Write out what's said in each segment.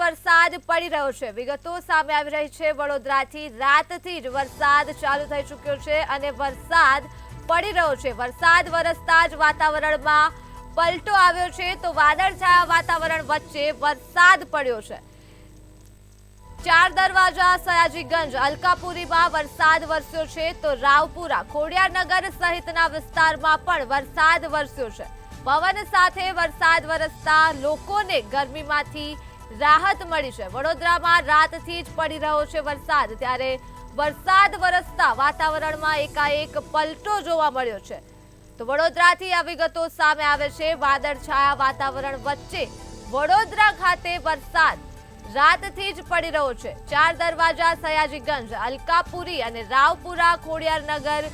વરસાદ પડી રહ્યો છે। વિગતો સામે આવી રહી છે વડોદરાથી। રાતથી જ વરસાદ ચાલુ થઈ ચૂક્યો છે અને વરસાદ પડી રહ્યો છે। વરસાદ વરસતા જ વાતાવરણમાં પલટો આવ્યો છે તો વાદળછાયા વાતાવરણ વચ્ચે વરસાદ પડ્યો છે। ચાર દરવાજા, સયાજીગંજ, અલકાપુરીમાં વરસાદ વરસ્યો છે તો રાવપુરા, ખોડિયારનગર સહિતના વિસ્તારમાં પણ વરસાદ વરસ્યો છે। પવન સાથે વરસાદ વરસતા લોકોને ગરમીમાંથી રાહત મળી છે। વડોદરામાં રાતથી જ પડી રહ્યો છે વરસાદ, ત્યારે વરસાદ વરસતા વાતાવરણમાં એકાએક પલટો જોવા મળ્યો છે। તો વડોદરાથી આ વિગતો સામે આવે છે। વાદળછાયા વાતાવરણ વચ્ચે વડોદરા ખાતે વરસાદ રાતથી જ પડી રહ્યો છે। ચાર દરવાજા, સયાજીગંજ, અલકાપુરી અને રાવપુરા, ખોડિયારનગર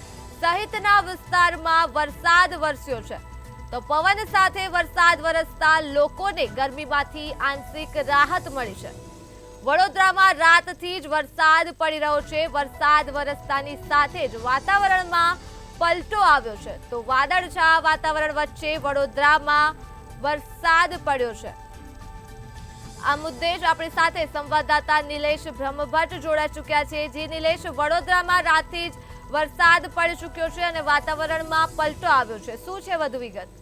સહિતના વિસ્તારમાં વરસાદ વરસ્યો છે તો પવન સાથે વરસાદ વરસતા લોકોને ગરમીમાંથી આંશિક રાહત મળી છે। વડોદરામાં રાતથી જ વરસાદ પડી રહ્યો છે। વરસાદ વરસતાની સાથે જ વાતાવરણમાં પલટો આવ્યો છે તો વાદળછાયા વાતાવરણ વચ્ચે વડોદરામાં વરસાદ પડ્યો છે। આ મુદ્દે જ આપણી સાથે સંવાદદાતા નિલેશ બ્રહ્મભટ્ટ જોડાઈ ચૂક્યા છે। જે નિલેશ, વડોદરામાં રાતથી જ વરસાદ પડી ચૂક્યો છે અને વાતાવરણમાં પલટો આવ્યો છે, શું છે વધુ વિગત?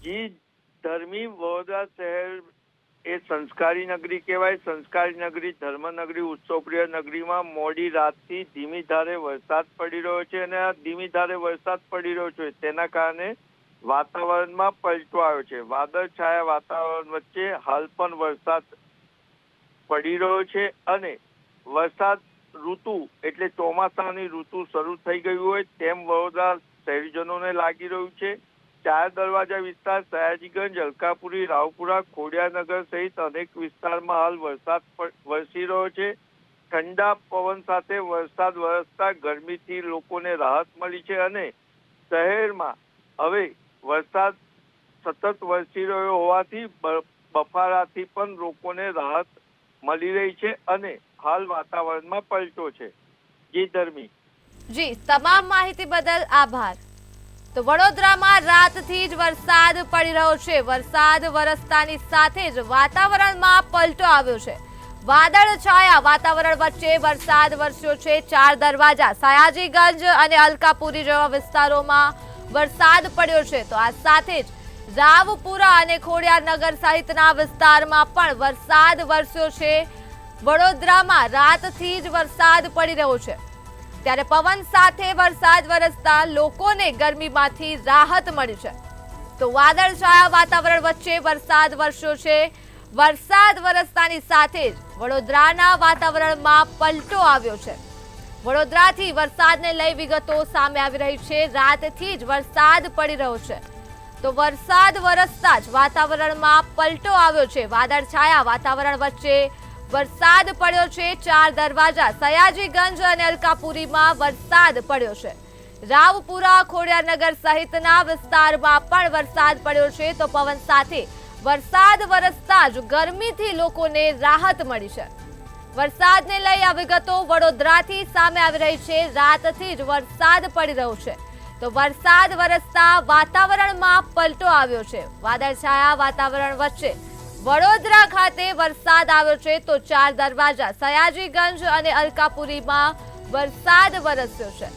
જી ધર્મી, વડોદરા શહેર એ સંસ્કારી નગરી કહેવાય। સંસ્કારી નગરી, ધર્મનગરી, ઉત્સવપ્રિય નગરીમાં મોડી રાતથી ધીમી ધારે વરસાદ પડી રહ્યો છે અને આ ધીમી ધારે વરસાદ પડી રહ્યો છે તેના કારણે વાતાવરણમાં પલટો આવ્યો છે। વાદળછાયા વાતાવરણ વચ્ચે હાલ પણ વરસાદ પડી રહ્યો છે અને વરસાદ ઋતુ એટલે ચોમાસાની ઋતુ શરૂ થઈ ગયું હોય તેમ વડોદરા શહેરીજનોને લાગી રહ્યું છે। ચાર દરવાજા વિસ્તાર, સયાજીગંજ, અલકાપુરી, રાવપુરા, ખોડિયારનગર સહિત અનેક વિસ્તારમાં હાલ વરસાદ વરસી રહ્યો છે। ઠંડા પવન સાથે વરસાદ વરસતા ગરમીથી લોકોને રાહત મળી છે અને શહેરમાં હવે વરસાદ સતત વરસી રહ્યો હોવાથી બફારાથી પણ લોકોને રાહત મળી રહી છે અને હાલ વાતાવરણમાં પલટો છે। જી ધર્મી। જી, તમામ માહિતી બદલ આભાર। તો વડોદરામાં રાતથી જ વરસાદ પડી રહ્યો છે। વરસાદ વરસતાની સાથે જ વાતાવરણમાં પલટો આવ્યો છે। વાદળછાયા વાતાવરણ વચ્ચે વરસાદ વરસ્યો છે। ચાર દરવાજા, સયાજીગંજ અને અલકાપુરી જેવા વિસ્તારોમાં વરસાદ પડ્યો છે તો આ સાથે જ રાવપુરા અને ખોડિયારનગર સહિતના વિસ્તારમાં પણ વરસાદ વરસ્યો છે। વડોદરામાં રાતથી જ વરસાદ પડી રહ્યો છે ત્યારે પવન સાથે વરસાદ વરસતા લોકોને ગરમીમાંથી રાહત મળી છે તો વાદળછાયા વાતાવરણ વચ્ચે વરસાદ વરસ્યો છે। વરસાદ વરસતાની સાથે જ વડોદરાના વાતાવરણમાં પલટો આવ્યો છે। વડોદરાથી વરસાદને લઈ વિગતો સામે આવી રહી છે। રાતથી જ વરસાદ પડી રહ્યો છે તો વરસાદ વરસતા જ વાતાવરણમાં પલટો આવ્યો છે। વાદળછાયા વાતાવરણ વચ્ચે વરસાદ પડ્યો છે। ચાર દરવાજા, સયાજીગંજ અને અલકાપુરીમાં વરસાદ પડ્યો છે। રાવપુરા, ખોડિયારનગર સહિતના વિસ્તારમાં પણ વરસાદ પડ્યો છે તો પવન સાથે વરસાદ વરસતા જ ગરમીથી લોકોને રાહત મળી છે। વરસાદને લઈ આ વિગતો વડોદરાથી સામે આવી રહી છે। રાતથી જ વરસાદ પડી રહ્યો છે તો વરસાદ વરસતા વાતાવરણમાં પલટો આવ્યો છે। વાદળછાયા વાતાવરણ વચ્ચે વડોદરા ખાતે વરસાદ આવ્યો છે તો ચાર દરવાજા, સયાજીગંજ અને અલકાપુરીમાં વરસાદ વરસ્યો છે।